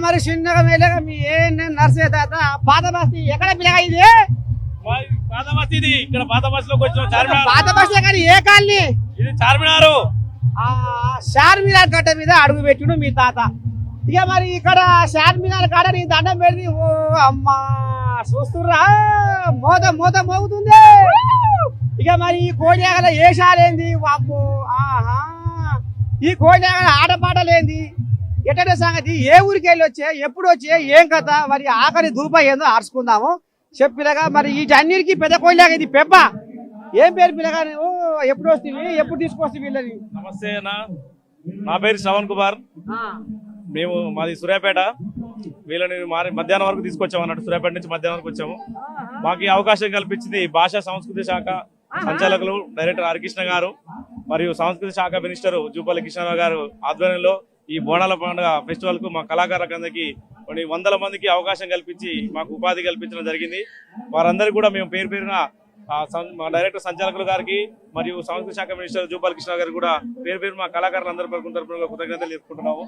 మరి చిన్నగా మెల్లగా మీ నర్సే తాత పాత బస్తీ ఎక్కడ పిల్లగా ఇది పాత బస్తీ ఇది. ఇక్కడ పాత బస్సులోకి వచ్చిన చార్మినార్. పాత బస్తీ కానీ ఏ కాలనీ ఇది చార్మినారు. చార్మినార్ గడ్డ మీద అడుగు పెట్టిండు మీ తాత. ఇక మరి ఇక్కడ చార్మినార్ కాడ నీ దండం పెడితే ఓ అమ్మా చూస్తుర్రా మోత మోత మోగుతుంది. ఇక మరి ఈ కోడియాగల ఏషాలేంది వాపు ఆహా ఈ కోడియాగల ఆటపాటలేంది ఎట్ట సంగతి ఏ ఊరికి వెళ్ళి వచ్చే ఎప్పుడు వచ్చే ఏం కథ మరి ఆఖరి ధూప ఏందో ఆర్చుకుందాము చెప్పిలగా. మరి వీటన్నిటికీ పెద్ద కోడిలాగా ఇది పెప్ప ఏం పేరు పిల్లగా నువ్వు ఎప్పుడు వస్తుంది ఎప్పుడు తీసుకొస్తుంది వీళ్ళని? నమస్తే అన్న, నా పేరు శ్రవణ్ కుమార్. మేము మాది సూర్యాపేట. వీళ్ళని మధ్యాహ్నం వరకు తీసుకొచ్చాము అన్నట్టు. సూర్యాపేట నుంచి మధ్యాహ్నం వరకు వచ్చాము. మాకు ఈ అవకాశం కల్పించింది భాషా సంస్కృతి శాఖ సంచాలకులు డైరెక్టర్ హరికృష్ణ గారు మరియు సంస్కృతి శాఖ మినిస్టర్ జూపల్లి కృష్ణారావు గారు ఆధ్వర్యంలో ఈ బోనాల పండుగ ఫెస్టివల్ కు మా కళాకారులందరికీ కొన్ని వందల మందికి అవకాశం కల్పించి మాకు ఉపాధి కల్పించడం జరిగింది. వారందరికీ కూడా మేము పేరు పేరున మా డైరెక్టర్ సంచాలకులు గారికి మరియు సంస్కృతి శాఖ మినిస్టర్ జూపల్లి కృష్ణ గారికి కూడా పేరు పేరు మా కళాకారులందరి తరపున కృతజ్ఞతలు చెప్పుకుంటున్నాము.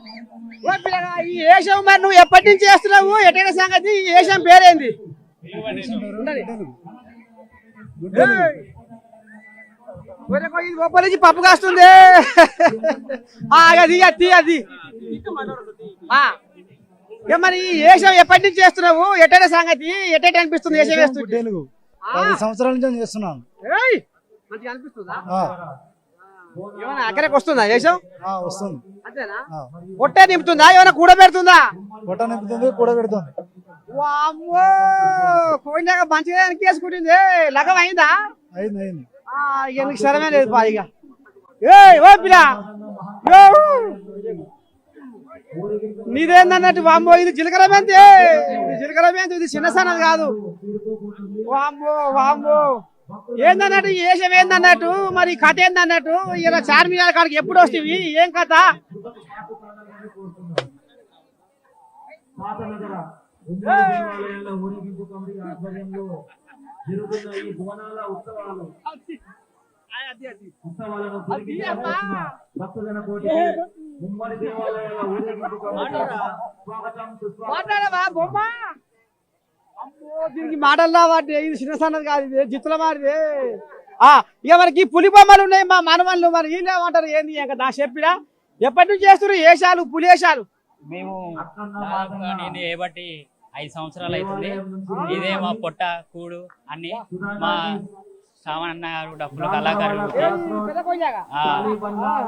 ఈ ఏషం మరి నువ్వు ఎప్పటి నుంచి చేస్తున్నావు ఎటైనా సంగతి ఈ ఏషం పేరేంది? గొప్ప నుంచి పప్పు కాస్తుంది అది అది అది మరి ఏషం ఎప్పటి నుంచి చేస్తున్నావు ఎటైనా సంగతి ఎటైతే అనిపిస్తుంది ఏషం వేస్తుంది? 10 సంవత్సరాల నుంచి చేస్తున్నాను. ఏమైనా అక్కడికి వస్తుందా ఏషం? వస్తుంది. అంతేనా? పొట్టే నింపుతుందా ఏమైనా కూడ పెడుతుందా? పొట్ట నింపుతుంది కూడ పెడుతుంది. వామ్మో కోయినాక మంచిగా కేసుకుంటుంది. లగం అయిందా? అయింది అయింది. ఇక నీకు సరమే లేదు పా. ఇక ఓ పిల్ల నీదేందన్నట్టు వామ్మో ఇది జీలకర్ర మెంతి. ఇది జీలకర్ర మెంతి, ఇది చిన్న సన్నది కాదు. వామ్మో వామ్మో ఏందన్నట్టు ఈ ఏషం ఏందన్నట్టు మరి కథ ఏందన్నట్టు? ఇలా చార్మినార్ కాడికి ఎప్పుడు వస్తేవి ఏం కథ? దీనికి మాటలు రావంటే ఇది చిన్న సన్నది కాదు, ఇది జిత్తుల మారిది. ఇక మనకి పులి బొమ్మలు ఉన్నాయి మా మనవళ్ళు. మరి వీళ్ళేమంటారు ఏంది ఇంకా నా చెప్పినా ఎప్పటి నుంచి చేస్తున్నారు ఏషాలు పులి వేషాలు? మేము నేను ఏబట్టి 5 సంవత్సరాలు అవుతుంది. ఇదే మా పొట్ట కూడు అన్ని మా సామాన్ గారు డబ్బులు కళాకారులు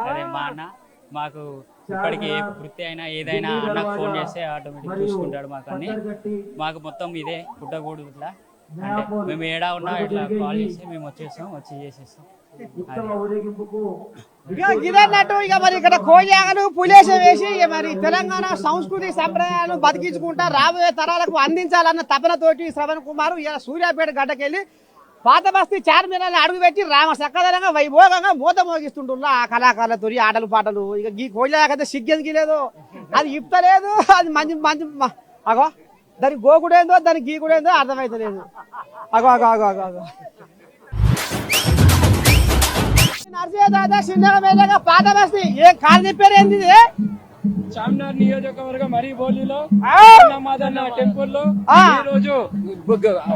అదే మా అన్న. మాకు ఇప్పటికి ఏ వృత్తి అయినా ఏదైనా అన్నకు ఫోన్ చేస్తే ఆటోమేటిక్ చూసుకుంటాడు మాకు అన్ని. మాకు మొత్తం ఇదే పుట్టకూడదు. ఇట్లా అంటే మేము ఏడా ఉన్నా ఇట్లా కాల్ చేసి మేము వచ్చేస్తాం, వచ్చి చేసేస్తాం. ఇదన్నట్టు ఇక మరి ఇక్కడ కోయాగలు పులేసం వేసి మరి తెలంగాణ సంస్కృతి సంప్రదాయాలు బతికించుకుంటా రాబోయే తరాలకు అందించాలన్న తపనతోటి శ్రవణ్ కుమార్ ఇలా సూర్యాపేట గడ్డకెళ్ళి పాత బస్తీ చార్మినార్ అడుగు పెట్టి రామ సక్కదనంగా వైభోగంగా మూత మోగిస్తుంటున్నా ఆ కళాకారులతో ఆటలు పాటలు. ఇక ఈ కోయిలాకైతే సిగ్గెందుకు లేదు, అది ఇప్పలేదు, అది మంచి మంచి అగో దానికి గోకుడేందో దానికి గీకుడేందో అర్థమైతలేదు. అగో అగో అగో అగో అగో నర్సే దాదా చిన్నగా మెల్లగా పాత బస్తీ ఏం కాలు చెప్పారు ఏంది? చార్మినార్ నియోజకవర్గం మరిబోలిలో మాదన్న టెంపుల్ లో ఈ రోజు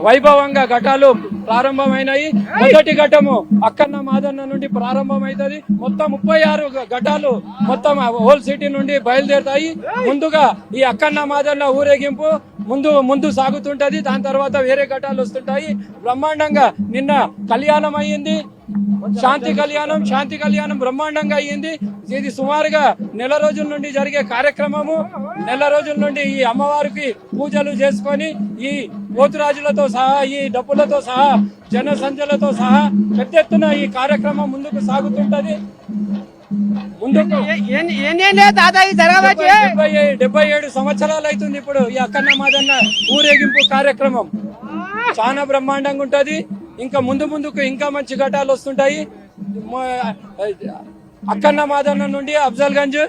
వైభవంగా ఘటాలు ప్రారంభమైనాయి. మొదటి ఘట్టము అక్కన్న మాదన్న నుండి ప్రారంభమైతది. మొత్తం 36 ఘటాలు మొత్తం హోల్ సిటీ నుండి బయలుదేరుతాయి. ముందుగా ఈ అక్కన్న మాదన్న ఊరేగింపు ముందు సాగుతుంటది. దాని తర్వాత వేరే ఘటాలు వస్తుంటాయి. బ్రహ్మాండంగా నిన్న కళ్యాణం అయ్యింది, శాంతి కళ్యాణం బ్రహ్మాండంగా అయ్యింది. ఇది సుమారుగా నెల రోజుల నుండి జరిగే కార్యక్రమము. నెల రోజుల నుండి ఈ అమ్మవారికి పూజలు చేసుకొని ఈ పోతురాజులతో సహా ఈ డప్పులతో సహా జన సంచలతో సహా పెద్ద ఎత్తున ఈ కార్యక్రమం ముందుకు సాగుతుంటది. ముందుకు 77 సంవత్సరాలు అవుతుంది ఇప్పుడు ఈ అక్కన్న మాదన్న ఊరేగింపు కార్యక్రమం. చాలా బ్రహ్మాండంగా ఉంటది. ఇంకా ముందుకు ఇంకా మంచి ఘటాలు వస్తుంటాయి. అక్కన్న మాదన్న నుండి అఫ్జల్ గంజ్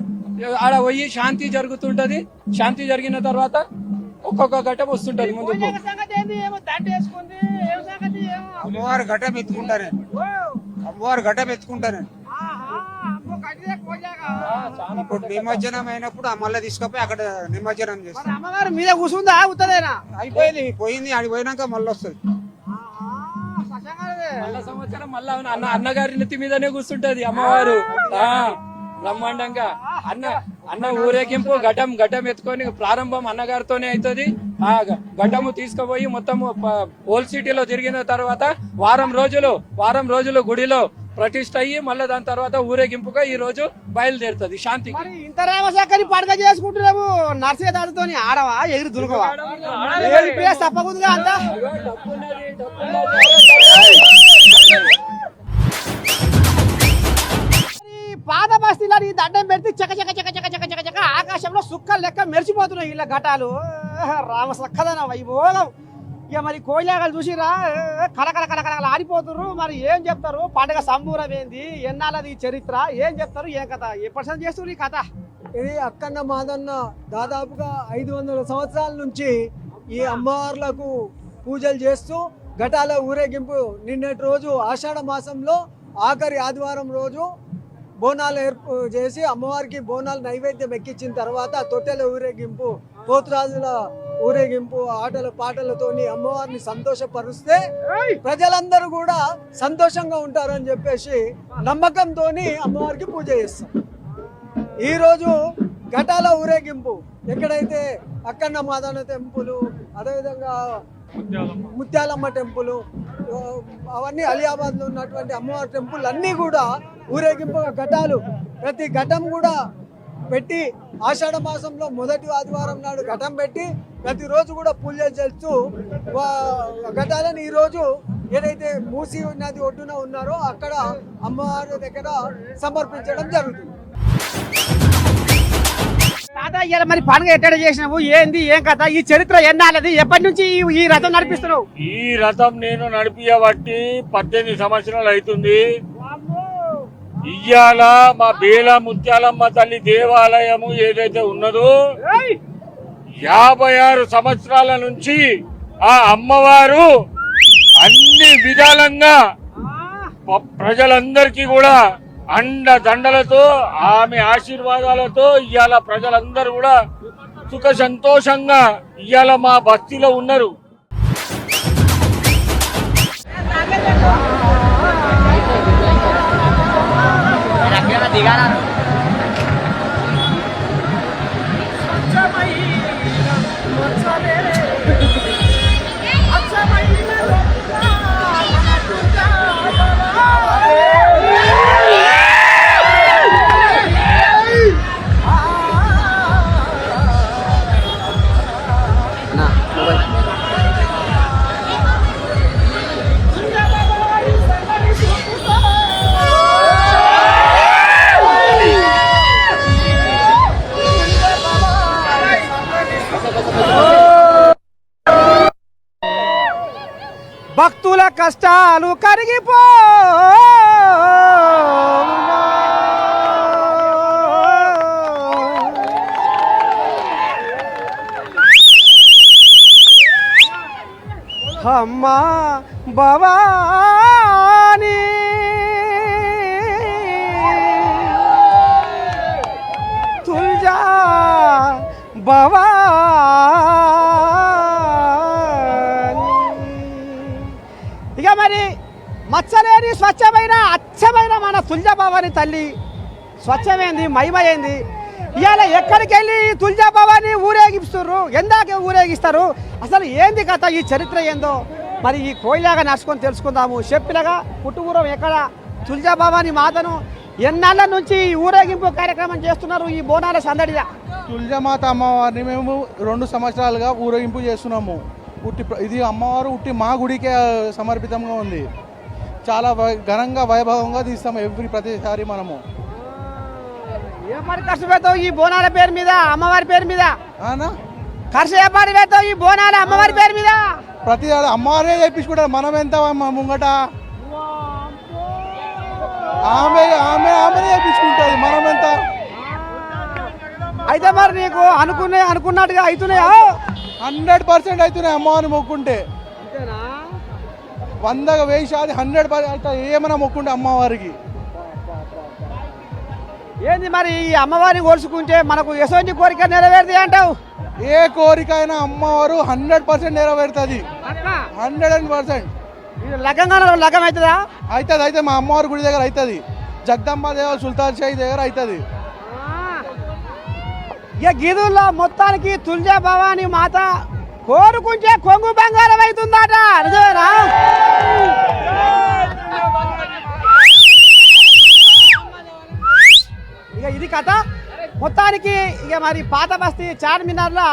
ఆడ పోయి శాంతి జరుగుతుంటది. శాంతి జరిగిన తర్వాత ఒక్కొక్క ఘటం వస్తుంటది ముందుకు. అమ్మవారు ఘటం ఎత్తుకుంటారు. పెద్దదే కోయిలాగా. ఇప్పుడు నిమజ్జనం అయినప్పుడు మళ్ళీ తీసుకుపోయి అక్కడ నిమజ్జనం మరి చేస్తాం. అమ్మవారు మీద కూర్చుందా ఉత్తదేనా? అయిపోయింది, పోయింది, ఆడికి పోయినాక మళ్ళీ వస్తుంది. మళ్ళా సంవత్సరం మళ్ళా అన్నగారి నెత్తి మీదనే కూర్చుంటది అమ్మవారు. బ్రహ్మాండంగా అన్న ఊరేగింపు ఘటం ఎత్తుకొని ప్రారంభం అన్నగారితోనే అవుతుంది. ఆ ఘటము తీసుకుపోయి మొత్తం ఓల్డ్ సిటీలో తిరిగిన తర్వాత వారం రోజులు గుడిలో ప్రతిష్ఠ అయ్యి మళ్ళీ దాని తర్వాత ఊరేగింపుగా ఈ రోజు బయలుదేరుతుంది శాంతి. మరి ఇంత రామశాఖని పండుగ చేసుకుంటున్నాము నర్సే దాటితోని ఆడవా ఎగిరి దుర్గవా తప్పకుండా అంతా పాత బస్తీలో ఈ దండం పెడితే చక చక చక చక చక చక చక ఆకాశంలో సుక్కలు లెక్క మెరిచిపోతున్నాయి ఇలా ఘటాలు. రామ సక్కదన వైభోగం. ఇక మరి కోయిలాగలు చూసిరా కలకల కలకల ఆడిపోతుర్రు. మరి ఏం చెప్తారు? పండుగ సంబూరం ఏంది, ఎన్నాళ్ళది చరిత్ర ఏం చెప్తారు? ఏ కథ ఎప్పటి చేస్తున్నారు ఈ కథ? ఇది అక్కన్న మాదన్న దాదాపుగా 500 సంవత్సరాల నుంచి ఈ అమ్మవార్లకు పూజలు చేస్తూ ఘటాల ఊరేగింపు నిన్నటి రోజు ఆషాఢ మాసంలో ఆఖరి ఆదివారం రోజు బోనాలు చేసి అమ్మవారికి బోనాలు నైవేద్యం ఎక్కించిన తర్వాత తొట్టెల ఊరేగింపు, పోతురాజుల ఊరేగింపు, ఆటల పాటలతోని అమ్మవారిని సంతోషపరుస్తే ప్రజలందరూ కూడా సంతోషంగా ఉంటారని చెప్పేసి నమ్మకంతో అమ్మవారికి పూజ చేస్తాం. ఈరోజు ఘటాల ఊరేగింపు ఎక్కడైతే అక్కన్న మాదన్న టెంపుల్, అదేవిధంగా ముత్యాలమ్మ టెంపుల్, అవన్నీ అలియాబాద్లో ఉన్నటువంటి అమ్మవారి టెంపుల్ అన్నీ కూడా ఊరేగింపు ఘటాలు ప్రతి ఘటం కూడా పెట్టి ఆషాఢ మాసంలో మొదటి ఆదివారం నాడు ఘటం పెట్టి ప్రతిరోజు కూడా పూజలు చేస్తూ ఘటాలను ఈరోజు ఏదైతే మూసీ నది ఒడ్డున ఉన్నారో అక్కడ అమ్మవారి దగ్గర సమర్పించడం జరుగుతుంది. తాత ఇవాళ మరి పండుగ ఎట్టడ చేసినావు, ఏంది ఏం కథ, ఈ చరిత్ర ఎన్నాళ్ళది, ఎప్పటి నుంచి ఈ రథం నడిపిస్తున్నావు? ఈ రథం నేను నడిపియబట్టి 18 సంవత్సరాలు అవుతుంది. ఇయ్యాల మా బేల ముత్యాలమ్మ తల్లి దేవాలయము ఏదైతే ఉన్నదో 56 సంవత్సరాల నుంచి ఆ అమ్మవారు అన్ని విధాలంగా ప్రజలందరికీ కూడా అండ దండలతో ఆమె ఆశీర్వాదాలతో ఇవాళ ప్రజలందరూ కూడా సుఖ సంతోషంగా ఇవాళ మా బస్తీలో ఉన్నారు. భక్తుల కష్టాలు కరిగిపో అమ్మా భవాని తుల్జా భవా ఇక మరి మచ్చలేని స్వచ్ఛమైన అచ్చమైన మన తుల్జాభవాని తల్లి స్వచ్ఛమైంది మహిమయింది. ఇవాళ ఎక్కడికి వెళ్ళి తుల్జాభవాని ఊరేగిస్తున్నారు, ఎందాక ఊరేగిస్తారు, అసలు ఏంది కథ, ఈ చరిత్ర ఏందో మరి ఈ కోయిలాగా నడుచుకొని తెలుసుకుందాము. చెప్పినగా పుట్టుకూరం ఎక్కడ తుల్జాభవాని మాతను ఎన్నాళ్ళ నుంచి ఈ ఊరేగింపు కార్యక్రమం చేస్తున్నారు ఈ బోనాల సందడిగా? తుల్జామాత అమ్మవారిని మేము 2 సంవత్సరాలుగా ఊరేగింపు చేస్తున్నాము. ఇది అమ్మవారు మా గుడికే సమర్పితంగా ఉంది. చాలా ఘనంగా వైభవంగా తీస్తాము ప్రతిసారి మనము. ఏమని ఖర్చు పెడతావు ఈ బోనాల పేరు మీద, అమ్మవారి పేరు మీద? ఖర్చు ఏపాటి పెడతావు ఈ బోనాల అమ్మవారి పేరు మీద? ప్రతి అమ్మవారే చేయించుకుంటారు, మనం ఎంత ముంగట ఆమె చేయించుకుంటుంది, మనం ఎంత. అయితే మరి నీకు అనుకున్నట్టుగా అవుతున్నాయా? 100% అవుతున్నాయి అమ్మవారిని మొక్కుంటే. 100% 100% ఏమైనా మొక్కుంటే అమ్మవారికి ఏంది మరి ఈ అమ్మవారిని కోల్చుకుంటే మనకు ఎటువంటి కోరిక నెరవేరుది అంటావు? ఏ కోరిక అయినా అమ్మవారు 100% నెరవేరుతుంది. 100%. లగ్గంగా లగ్గం అవుతుందా? అవుతుంది. అయితే మా అమ్మవారి గుడి దగ్గర అవుతుంది. జగదంబ దేవ సుల్తాన్ షాహి దగ్గర అవుతుంది. ఇక గీదుల్లో మొత్తానికి తుల్జా భవాని మాత కోరుకుంటే కొంగు బంగారం అవుతుందట. నిజమేనా? ఇక ఇది కథ మొత్తానికి. ఇక మరి పాత బస్తీ చార్మినార్లా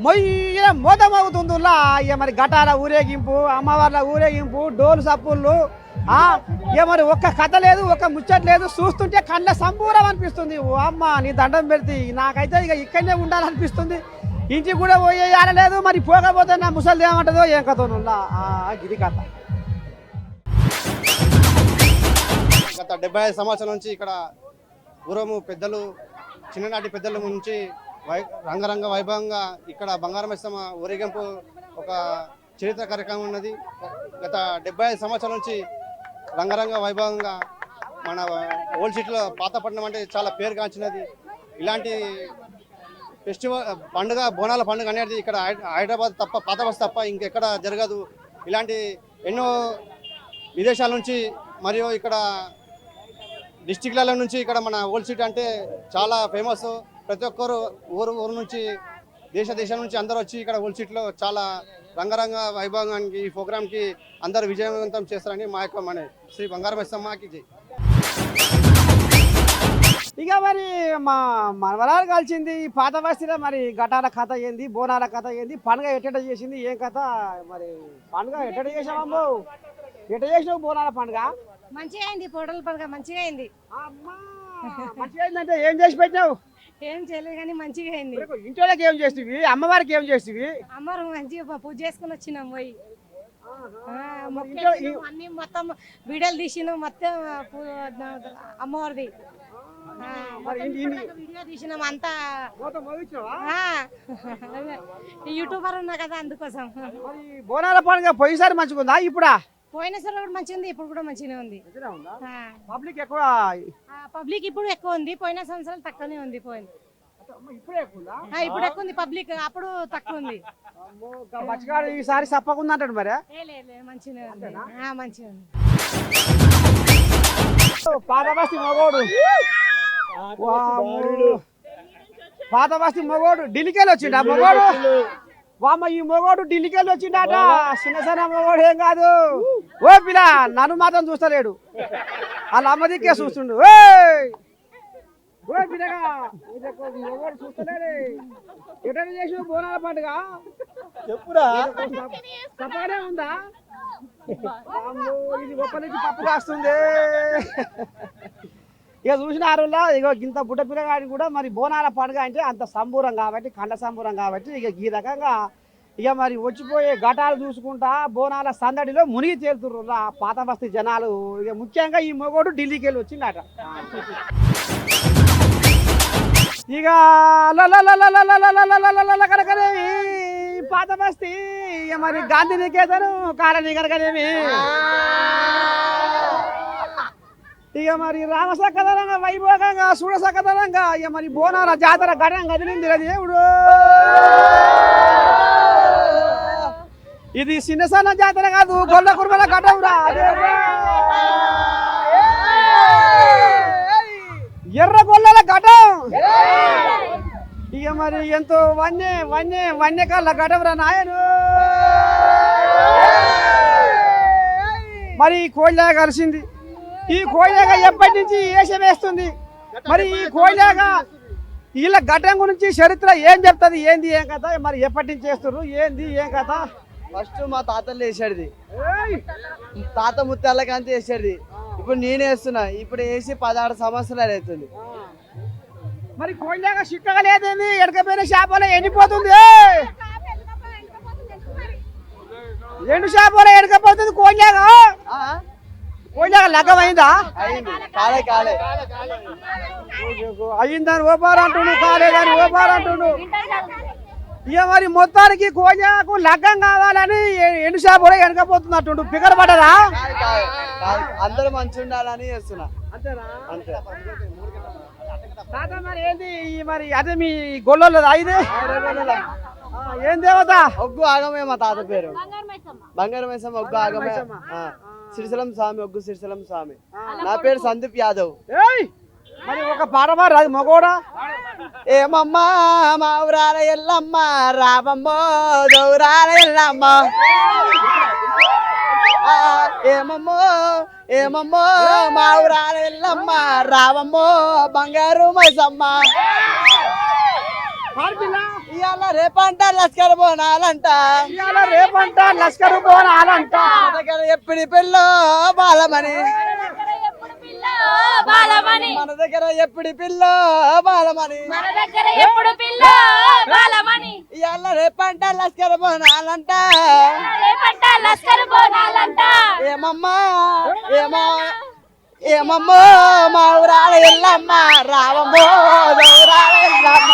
మొయ్య మోతమవుతుందిలా. ఇక మరి ఘటాల ఊరేగింపు, అమ్మవార్ల ఊరేగింపు, డోలు సప్పుళ్ళు. ఇక మరి ఒక్క కథ లేదు, ఒక్క ముచ్చట లేదు. చూస్తుంటే కళ్ళ సంపూర్ణం అనిపిస్తుంది. ఓ అమ్మ నీ దండం పెడితే నాకైతే ఇక ఇక్కడనే ఉండాలనిపిస్తుంది. ఇంటికి కూడా పోయేయాలలేదు. మరి పోకపోతే నా ముసలి ఏమంటుందో ఏం కథనుల్లా. ఇది కథ. గత 75 సంవత్సరాల నుంచి ఇక్కడ పూర్వము పెద్దలు, చిన్ననాటి పెద్దల నుంచి రంగరంగ వైభవంగా ఇక్కడ బంగారం మైసమ్మ ఊరేగింపు ఒక చరిత్ర కార్యక్రమం ఉన్నది. గత 75 సంవత్సరాల నుంచి రంగరంగ వైభవంగా మన ఓల్డ్ సిటీలో పాతపట్నం అంటే చాలా పేరుగాంచినది. ఇలాంటి ఫెస్టివల్ పండుగ, బోనాల పండుగ అనేది ఇక్కడ హైదరాబాద్ తప్ప, పాత బస్తీ తప్ప ఇంకెక్కడ జరగదు. ఇలాంటి ఎన్నో విదేశాల నుంచి మరియు ఇక్కడ డిస్టిక్ల నుంచి ఇక్కడ మన ఓల్డ్ సిటీ అంటే చాలా ఫేమస్. ప్రతి ఒక్కరు ఊరు నుంచి దేశం నుంచి అందరూ వచ్చి ఇక్కడ ఓల్డ్ సిటీలో చాలా రంగరంగ వైభవానికి ఈ ప్రోగ్రామ్కి అందరూ విజయవంతం చేస్తారని మా యొక్క మన శ్రీ బంగారం మైసమ్మకి జై. ఇక మరి మా మనవరాలు కలిసింది పాత బస్తీలో. మరి ఘటాల కథ ఏంది, బోనాల కథ ఏంది, పండుగ ఎట్ట చేసింది, ఏం కథ? మరి పండుగ ఎట్ట చేసావమ్మో? ఎట్ట చేసినావు బోనాల పండుగ? మంచిగా అయింది. పొడల పండుగ మంచిగా అయింది. మంచిగా అయిందంటే ఏం చేసి పెట్టావు? ఏం చేయలేదు కానీ మంచిగా అయింది. ఇంట్లోకి ఏం చేస్తేవి, అమ్మవారికి ఏం చేస్తేవి? అమ్మవారు మంచిగా పూజ చేసుకుని వచ్చినాం. పోయి అన్ని మొత్తం వీడియోలు తీసినాం. మొత్తం అమ్మవారిది వీడియో తీసినాం అంతా. యూట్యూబర్ ఉన్నా కదా అందుకోసం. బోనాల పండుగ పోయినసారి మంచిగా ఇప్పుడా? పోయినసారి కూడా మంచిగా ఉంది, ఇప్పుడు కూడా మంచిగానే ఉంది. పబ్లిక్ ఎక్కువ, పబ్లిక్ ఇప్పుడు ఎక్కువ ఉంది. పోయిన సంవత్సరాలు తక్కువనే ఉంది. ఇప్పుడు ఎక్కువ ఉంది పబ్లిక్, అప్పుడు తక్కువ ఉంది. ఈసారి సప్పకుండా అంటాడు. మరి మంచిగా ఉంది, మంచిగా ఉంది. పాత బస్తీ మగోడు, పాత బస్తీ మగోడు ఢిల్లీకి వచ్చిండ. మగోడు వామ్మ, ఈ మగోడు ఢిల్లీకి వచ్చిండట. చిన్న మగోడు ఏం కాదు. ఓ పిల్ల నన్ను మాత్రం చూస్తలేడు, వాళ్ళ అమ్మ దిక్కే చూస్తుండు. పిల్లగా మగోడు చూస్తలేడు. ఎట్లా చేసి బోనాల పండుగ చెప్పురా? తప్పగానే ఉందా? ఇది గొప్ప నుంచి పప్పు కాస్తుంది. ఇక చూసిన ఆరులా ఇక ఇంత బుడ్డ పిల్లగాడికి కూడా మరి బోనాల పండుగ అంటే అంత సంబూరం కాబట్టి, కండ సంబూరం కాబట్టి ఇక ఈ రకంగా ఇక మరి వచ్చిపోయే ఘటాలు చూసుకుంటా బోనాల సందడిలో మునిగి తేలుతుర్రు పాత బస్తీ జనాలు. ఇక ముఖ్యంగా ఈ మొగోడు ఢిల్లీకి వెళ్ళి వచ్చిందట. ఇక పాత బస్తీ ఇక మరి గాంధీ నికేతను కాలనీ కనుకనేమి. ఇక మరి రామసక్కదనంగా వైభోగంగా చూడసక్కదనంగా ఇక మరి బోనాల జాతర ఘటన కదిలింది దేవుడు. ఇది చిన్న సన్న జాతర కాదు, గొల్ల కుర్మల ఘటంరా. ఎర్ర గొల్లల ఘటం. ఇక మరి ఎంతో వన్యకాళ్ళ ఘటంరా నాయను. మరి కోళ్ళ కలిసింది. ఈ కోయిలాగా ఎప్పటి నుంచి వేషం వేస్తుంది. మరి ఈ కోయిలాగా వీళ్ళ ఘటన గురించి చరిత్ర ఏం చెప్తుంది, ఏంది ఏం కథ, మరి ఎప్పటి నుంచి చేస్తున్నారు, ఏంది ఏం కథ? ఫస్ట్ మా తాతలు వేసాడుది, తాత ముత్తాళ్ళకంతా వేసాడుది. ఇప్పుడు నేను వేస్తున్నా. ఇప్పుడు వేసి 16 సంవత్సరాలు అవుతుంది. మరి కోయిలాగా చిక్కగా లేదేమి, ఎడకపోయిన చేపలో ఎండిపోతుంది. ఎండు చేపలో ఎడకపోతుంది కోయిలాగా. కోయిలాగా లగ్గమైందా? కాలే అయ్యిందని ఓపారంటుండు, కాలేదని ఓపారంటుండు. ఇక మరి మొత్తానికి కోయిలాకు లగ్గం కావాలని ఎండు చేపలో ఎడకపోతున్నట్టుండు. పిగర పడ్డదా? అందరూ మంచి ఉండాలని చేస్తున్నా. అంతేనా? అంతే. తాత మరి ఏంది మరి అదే మీ గొల్లలో ఇది ఏం దేవత ఒగ్గు ఆగమే మా తాత పేరు బంగారు మైసమ్మ ఒగ్గు ఆగమే శ్రీశైలం స్వామి ఒగ్గు శ్రీశైలం స్వామి నా పేరు సందీప్ యాదవ్ మరి ఒక పాడమా రాదు మగోడా ఏమమ్మా మా ఊరాల ఎల్లమ్మ రామమ్మో దౌరాల ఎల్లమ్మ ఏమమ్మో ఏమమ్మో మా ఊరాల ఎల్లమ్మ రామమ్మో బంగారు మైసమ్మ ఇవాళ రేపంట లస్కర్ బోనాలంట రేపంట లస్కరు బోనాలంట దగ్గర ఎప్పుడు పిల్లో బాలమని మన దగ్గర ఎప్పుడు పిల్ల బాలమని ఇవాళ రేపంట లస్కర్ బోనాలంట ఏమమ్మా ఏమో ఏమమ్మో మా ఊరాల ఎల్లమ్మ రావమ్మో దౌరాల ఎల్లమ్మ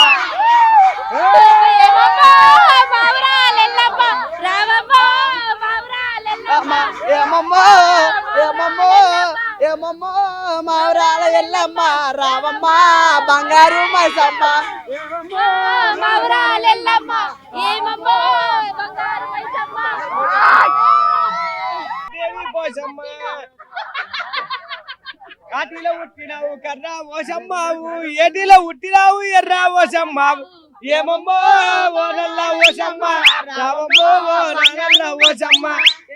ఏమమ్మో ఏమమ్మో ఏమమ్మో మా ఊరాల ఎల్లమ్మ రావమ్మ బంగారు మైసమ్మ కాటిలో ఉట్టినావు కర్రా ఓసమ్మావు ఏటిలో ఉట్టినావు ఎర్రా ఓసమ్మావు ఏమమ్మో ఓ నల్ల ఓసమ్మ రావమ్మో ఓ నల్ల ఓసమ్మ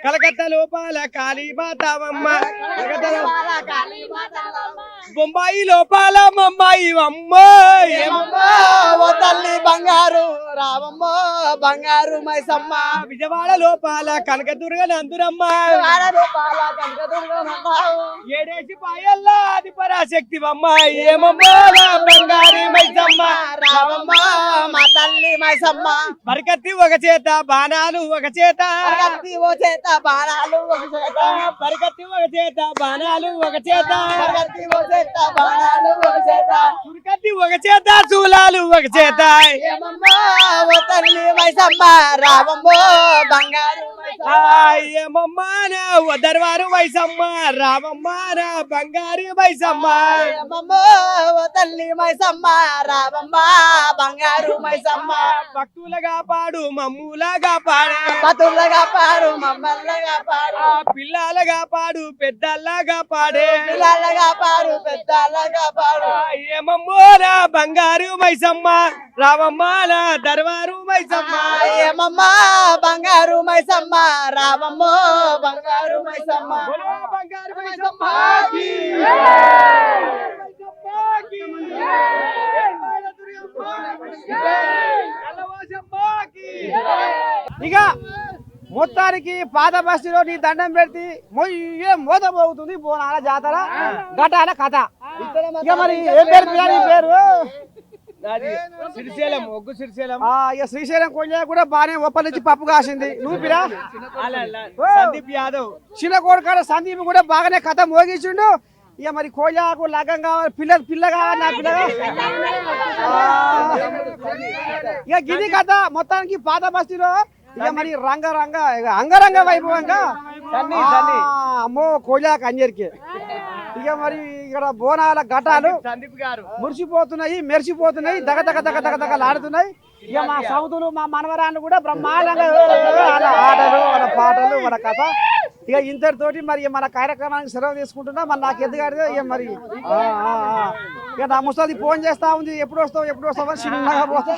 కలకత్తా లోపాల కాళీమాతావమ్మ బొంబాయి లోపాల మమ్మాయి అమ్మ ఏమమ్మో ఓ తల్లి బంగారు రావమ్మో బంగారు మైసమ్మ విజయవాడ లోపాల కనకదుర్గ నందురమ్మ ఏడేసి పాయల్లా అది పరాశక్తి అమ్మ ఏమమ్మో బంగారు మైసమ్మ రావమ్మ మా తల్లి మైసమ్మ బరకత్తి ఒక చేత బాణాలు ఒక చేత ఓ చేత బాణాలు ఒక చేత బరకత్తి ఒక చేత బాణాలు ఒక చేత ఓ చేత బాణాలు ఒక చేత చురుకత్తి ఒక చేత చూలాలు ఒక చేత ఏమమ్మో ఓ తల్లి మైసమ్మ రావమ్మో బంగారు ఏమమ్మా నా దర్వారు వైసమ్మ రామమ్మ నా బంగారు వైసమ్మ ఏమమ్మో ఓ తల్లి మైసమ్మ రావమ్మ బంగారు మైసమ్మ భక్తులుగా పాడు మమ్ములగా పాడే పతులుగా పాడు మమ్మల్నిగా పాడు పిల్లలుగా పాడు పెద్దల్లాగా పాడే పిల్లలుగా పాడు పెద్దలుగా పాడు ఏమమ్మో నా బంగారు మైసమ్మ రామమ్మ నా దర్వారు మైసమ్మ ఏమమ్మా బంగారు మైసమ్మ రామమ్మో బంగారు మైసమ్మ బంగారు మైసమ్మ ఇక మొత్తానికి పాత బస్తీలో నీ దండం పెడితే మోత పోగుతుంది బోనాల జాతర ఘటాల కథ ఇక మరి ఏం పేరు నీ పేరు శ్రీశైలం ఒగ్గు శ్రీశైలం ఇక శ్రీశైలం కొంచెం కూడా బాగానే ఒప్పనించి పప్పు కాసింది నువ్వు పిరా సందీప్ యాదవ్ చిన్న కొడుకాడ సందీప్ కూడా బాగానే కథ మోగించిండు ఇక మరి కోజాకు లగ్గం కావాలి పిల్ల కావాలి నా పిల్లగా ఇక గిది కథ మొత్తానికి పాత బస్తీలో ఇక మరి అంగరంగ వైభవంగా అమ్మో కోజాకు అంజరికి ఇక మరి ఇక్కడ బోనాల ఘటాలు మురిసిపోతున్నాయి మెరిసిపోతున్నాయి దగదగలాడుతున్నాయి ఇక మా సౌతులు మా మనవరాళ్ళు కూడా బ్రహ్మాండంగా వాళ్ళ ఆటలు వాళ్ళ పాటలు వాళ్ళ కథ ఇక ఇంతటితోటి మరి మన కార్యక్రమానికి సెలవు తీసుకుంటున్నా మరి నాకు ఎదుగాడితే ఇక మరి ఇక నా ముసలి ఫోన్ చేస్తా ఉంది ఎప్పుడు వస్తావు అని చిన్నగా పోతా